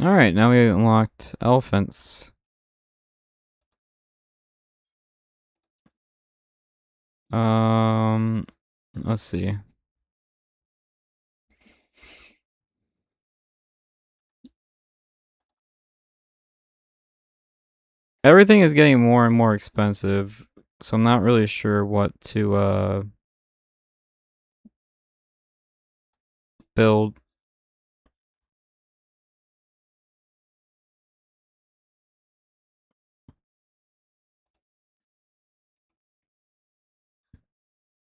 Alright, now we unlocked elephants. Let's see. Everything is getting more and more expensive, so I'm not really sure what to build.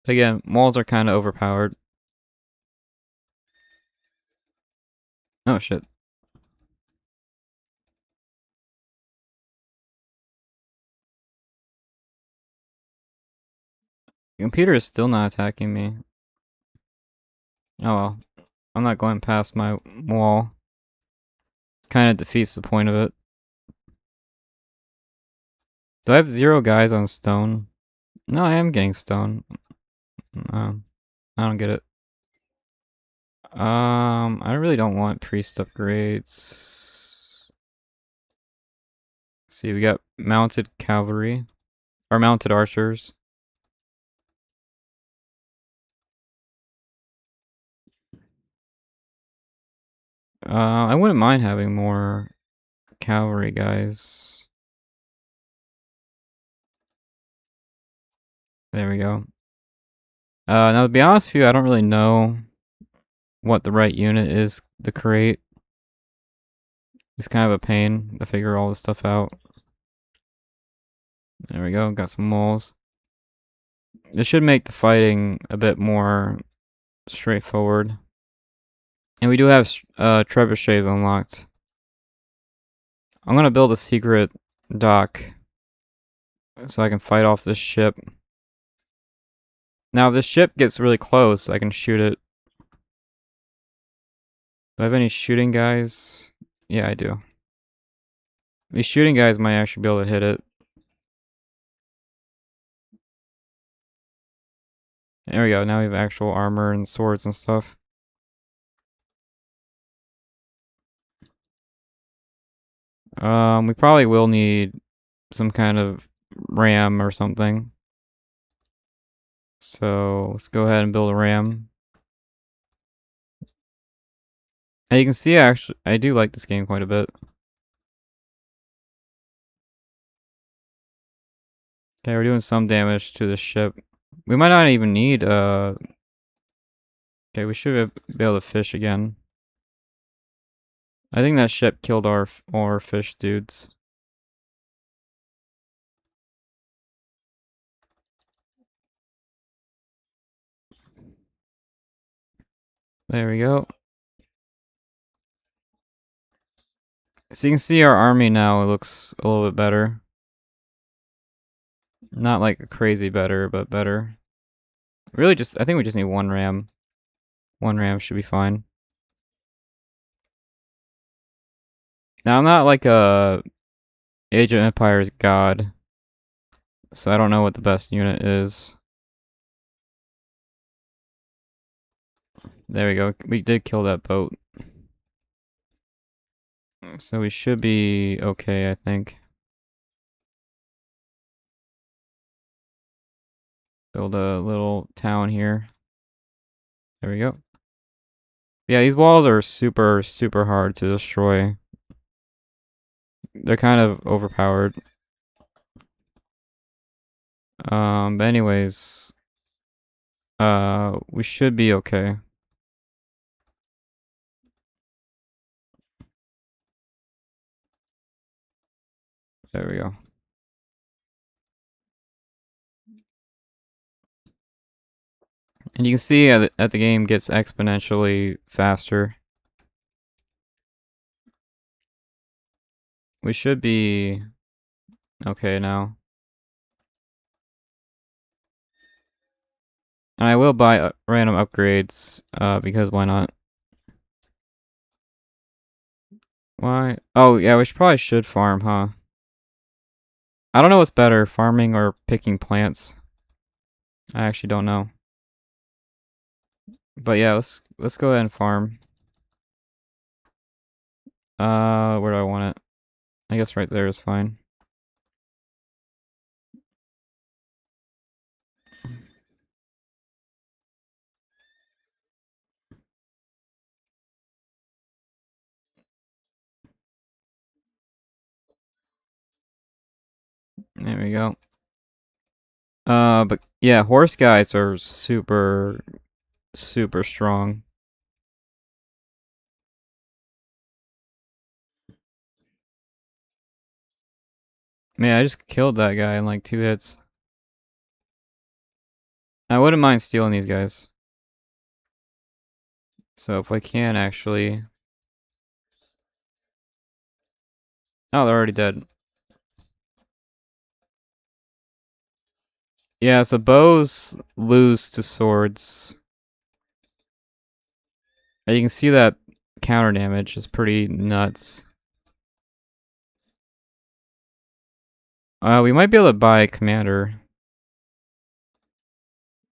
Again, walls are kind of overpowered. Oh shit. The computer is still not attacking me. Oh well. I'm not going past my wall. Kind of defeats the point of it. Do I have 0 guys on stone? No, I am getting stone. I don't get it. I really don't want priest upgrades. Let's see, we got mounted cavalry. Or mounted archers. I wouldn't mind having more cavalry guys. There we go. Now to be honest with you, I don't really know what the right unit is to create. It's kind of a pain to figure all this stuff out. There we go, got some moles. This should make the fighting a bit more straightforward. And we do have trebuchets unlocked. I'm gonna build a secret dock so I can fight off this ship. Now, if this ship gets really close, I can shoot it. Do I have any shooting guys? Yeah, I do. These shooting guys might actually be able to hit it. There we go, now we have actual armor and swords and stuff. We probably will need some kind of ram or something. So let's go ahead and build a ram. And you can see actually I do like this game quite a bit. Okay, we're doing some damage to the ship. We might not even need okay, we should be able to fish again. I think that ship killed our fish dudes. There we go. So you can see our army now, it looks a little bit better. Not like crazy better, but better. Really just, I think we just need one ram. One ram should be fine. Now I'm not like a Age of Empires god, so I don't know what the best unit is. There we go. We did kill that boat. So we should be okay, I think. Build a little town here. There we go. Yeah, these walls are super, super hard to destroy. They're kind of overpowered. But anyways, we should be okay. There we go. And you can see at the game gets exponentially faster. We should be okay now. And I will buy random upgrades, because why not? Why? Oh, yeah, we probably should farm, huh? I don't know what's better, farming or picking plants. I actually don't know. But yeah, let's go ahead and farm. Where do I want it? I guess right there is fine. There we go. But yeah, horse guys are super, super strong. Man, I just killed that guy in like 2 hits. I wouldn't mind stealing these guys. So if I can actually... Oh, they're already dead. Yeah, so bows lose to swords. And you can see that counter damage is pretty nuts. We might be able to buy a commander.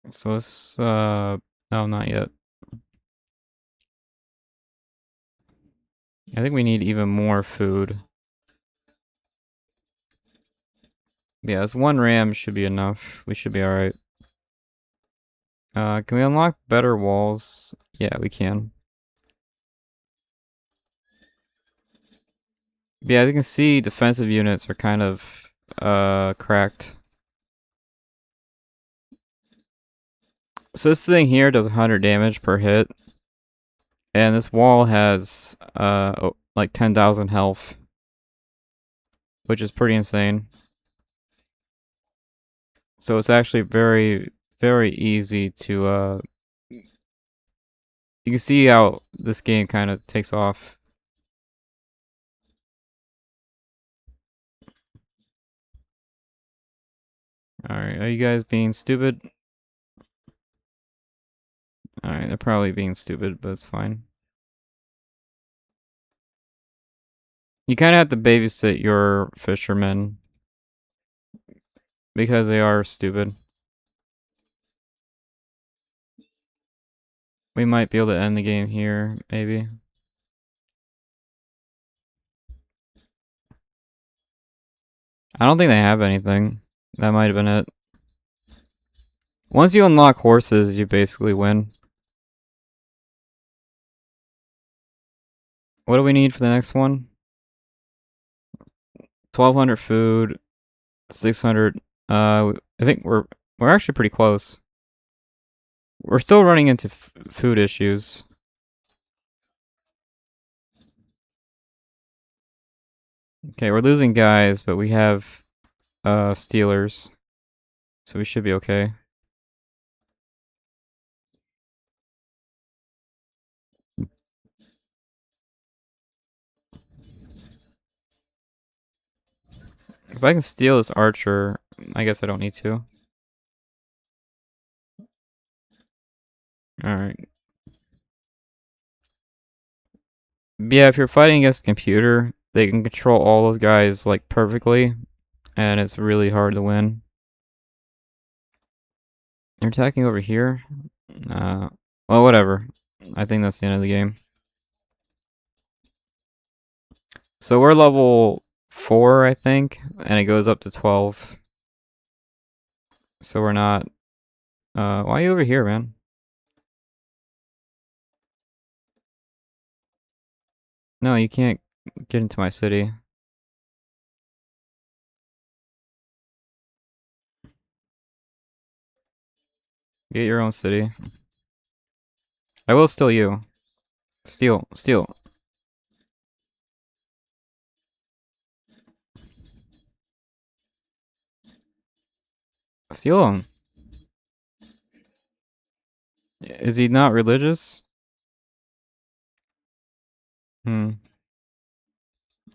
So let's, no, not yet. I think we need even more food. Yeah, this one ram should be enough. We should be alright. Can we unlock better walls? Yeah, we can. Yeah, as you can see, defensive units are kind of, cracked. So this thing here does 100 damage per hit. And this wall has, like 10,000 health. Which is pretty insane. So it's actually very, very easy to, you can see how this game kind of takes off. Alright, are you guys being stupid? Alright, they're probably being stupid, but it's fine. You kind of have to babysit your fishermen. Because they are stupid. We might be able to end the game here, maybe. I don't think they have anything. That might have been it. Once you unlock horses, you basically win. What do we need for the next one? 1,200 food, 600. I think we're actually pretty close. We're still running into food issues. Okay, we're losing guys, but we have stealers, so we should be okay. If I can steal this archer, I guess I don't need to. Alright. Yeah, if you're fighting against a computer, they can control all those guys, like, perfectly. And it's really hard to win. They're attacking over here? Well, whatever. I think that's the end of the game. So we're level 4, I think, and it goes up to 12. So we're not... why are you over here, man? No, you can't get into my city. Get your own city. I will steal you. Steal, steal. Steal him. Is he not religious? Hmm.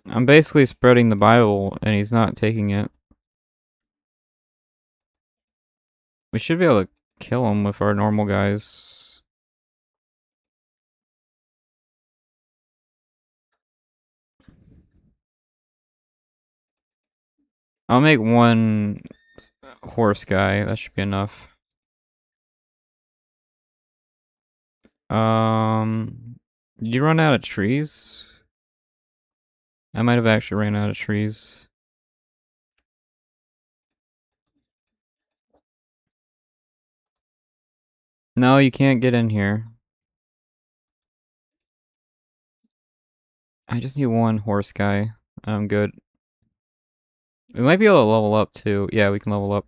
I'm basically spreading the Bible, and he's not taking it. We should be able to kill him with our normal guys. I'll make one horse guy. That should be enough. Did you run out of trees? I might have actually ran out of trees. No, you can't get in here. I just need one horse guy. I'm good. We might be able to level up too. Yeah, we can level up.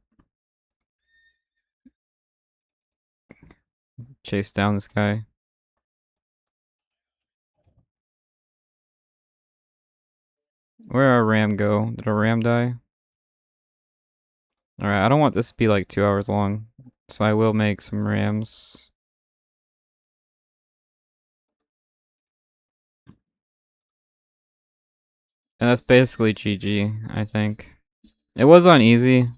Chase down this guy. Where'd our ram go? Did our ram die? Alright, I don't want this to be like 2 hours long. So I will make some rams. And that's basically GG, I think. It was on easy.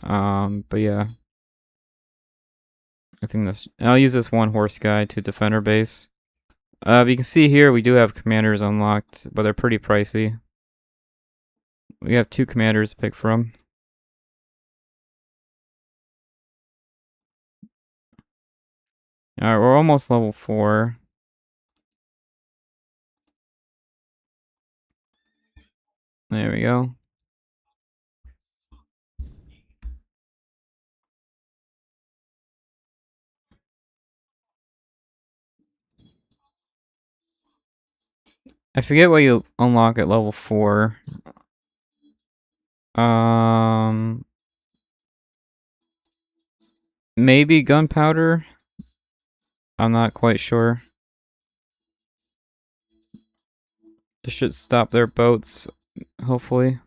But yeah. I think that's... I'll use this one horse guy to defend our base. You can see here we do have commanders unlocked, but they're pretty pricey. We have 2 commanders to pick from. Alright, we're almost level 4. There we go. I forget what you unlock at level 4. Maybe gunpowder? I'm not quite sure. This should stop their boats, hopefully.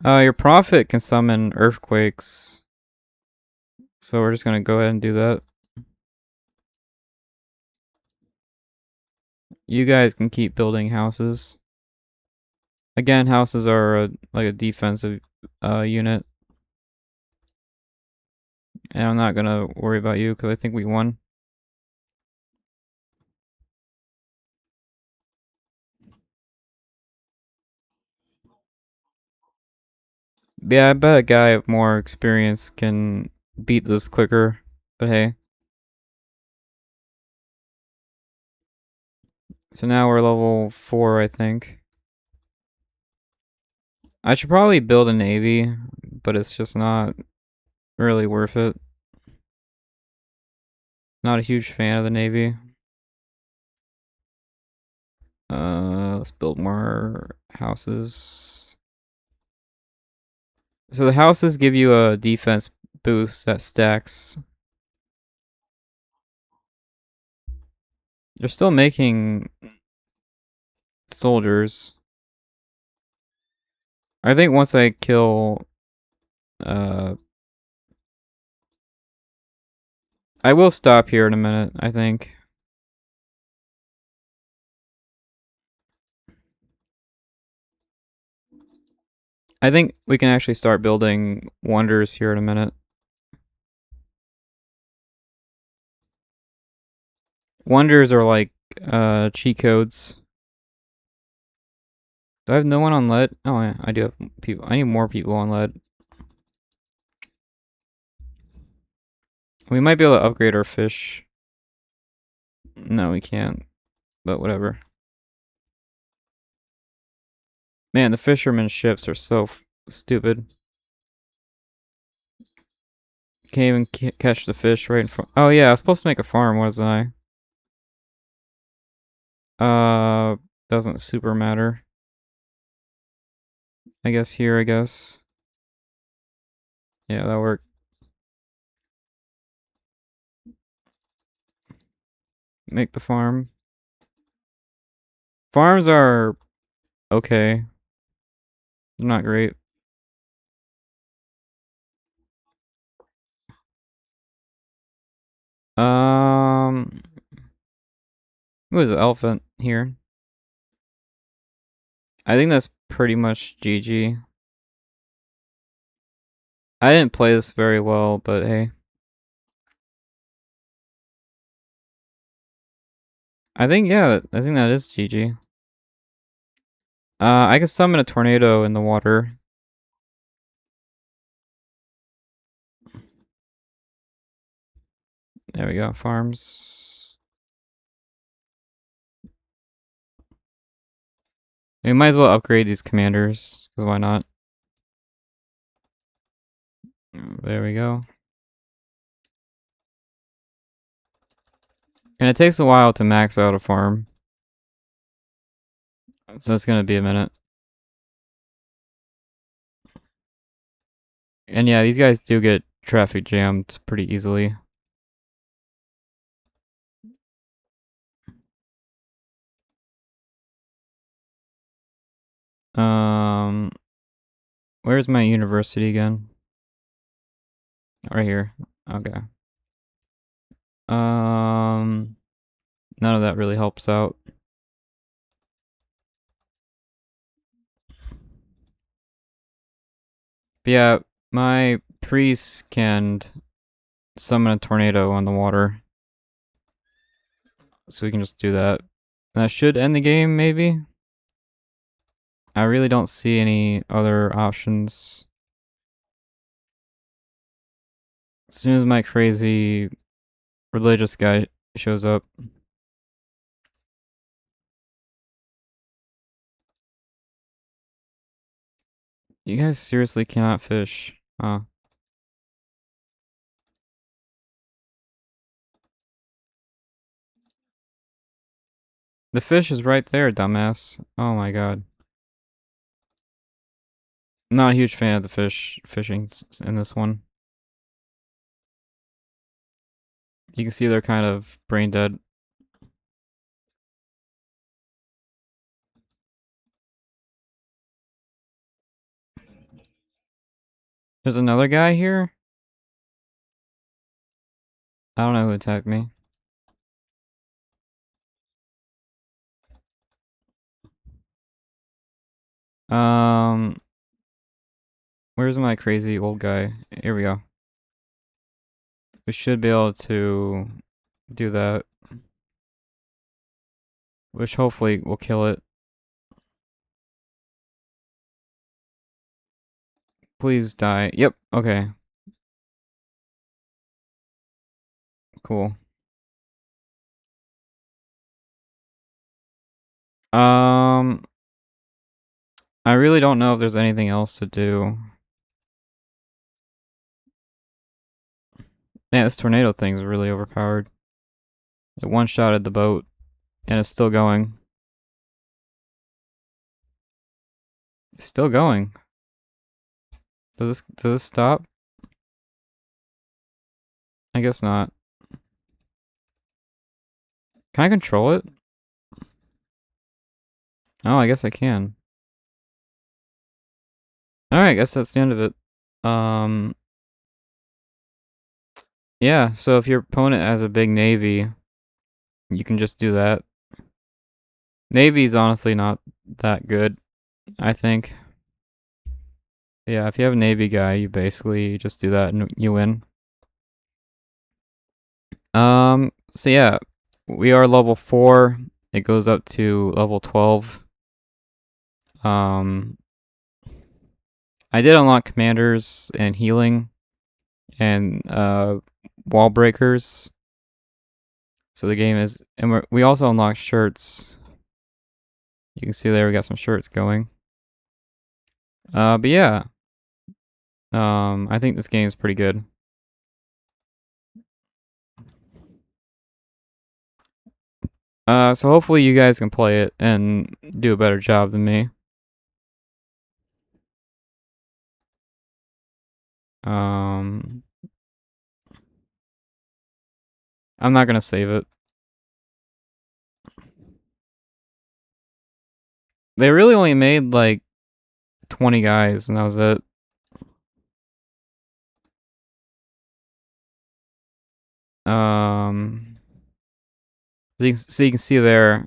Your prophet can summon earthquakes. So we're just gonna go ahead and do that. You guys can keep building houses. Again, houses are like a defensive unit. And I'm not gonna worry about you because I think we won. Yeah, I bet a guy of more experience can beat this quicker. But hey. So now we're level 4, I think. I should probably build a navy, but it's just not really worth it. Not a huge fan of the navy. Let's build more houses. So the houses give you a defense boost that stacks. They're still making soldiers. I think once I kill I will stop here in a minute, I think. I think we can actually start building wonders here in a minute. Wonders are like cheat codes. Do I have no one on lead? Oh, yeah, I do have people. I need more people on lead. We might be able to upgrade our fish. No, we can't. But whatever. Man, the fisherman ships are so stupid. Can't even catch the fish right in front. Oh yeah, I was supposed to make a farm, wasn't I? Doesn't super matter. I guess here, I guess. Yeah, that'll work. Make the farm. Farms are okay. They're not great. Um, who is the elephant here? I think that's pretty much GG. I didn't play this very well, but hey. I think, yeah, I think that is GG. I can summon a tornado in the water. There we go, farms. We might as well upgrade these commanders, because why not? There we go. And it takes a while to max out a farm. So it's gonna be a minute. And yeah, these guys do get traffic jammed pretty easily. Um, where's my university again? Right here. Okay. None of that really helps out. But yeah, my priest can summon a tornado on the water. So we can just do that. That should end the game, maybe? I really don't see any other options. As soon as my crazy religious guy shows up. You guys seriously cannot fish. Huh. The fish is right there, dumbass. Oh my god. I'm not a huge fan of the fishing in this one. You can see they're kind of brain dead. There's another guy here? I don't know who attacked me. Um, where's my crazy old guy? Here we go. We should be able to do that. Which hopefully will kill it. Please die. Yep, okay. Cool. Um, I really don't know if there's anything else to do. Yeah, this tornado thing's really overpowered. It one-shotted the boat, and it's still going. It's still going. Does this stop? I guess not. Can I control it? Oh, I guess I can. Alright, I guess that's the end of it. Um, Yeah, so if your opponent has a big navy, you can just do that. Navy's honestly not that good, I think. Yeah, if you have a navy guy, you basically just do that and you win. So yeah, we are level 4. It goes up to level 12. Um, I did unlock commanders and healing and wall breakers. So the game is, and we also unlocked shirts. You can see there we got some shirts going. But yeah, I think this game is pretty good. So hopefully you guys can play it and do a better job than me. Um, I'm not gonna save it. They really only made like 20 guys, and that was it. Um, so you can see there,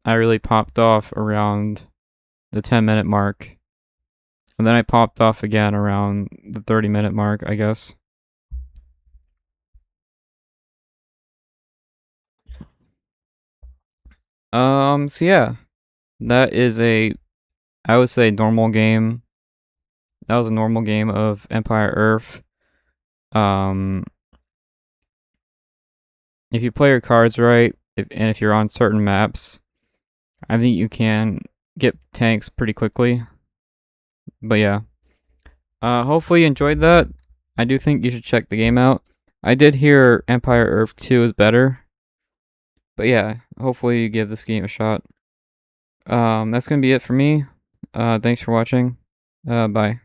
I really popped off around the 10-minute mark, and then I popped off again around the 30-minute mark, I guess. So yeah, that is I would say normal game. That was a normal game of Empire Earth. Um, if you play your cards right, and if you're on certain maps, I think you can get tanks pretty quickly. But yeah, hopefully you enjoyed that. I do think you should check the game out. I did hear Empire Earth 2 is better. But yeah, hopefully you give this game a shot. That's gonna be it for me. Thanks for watching. Bye.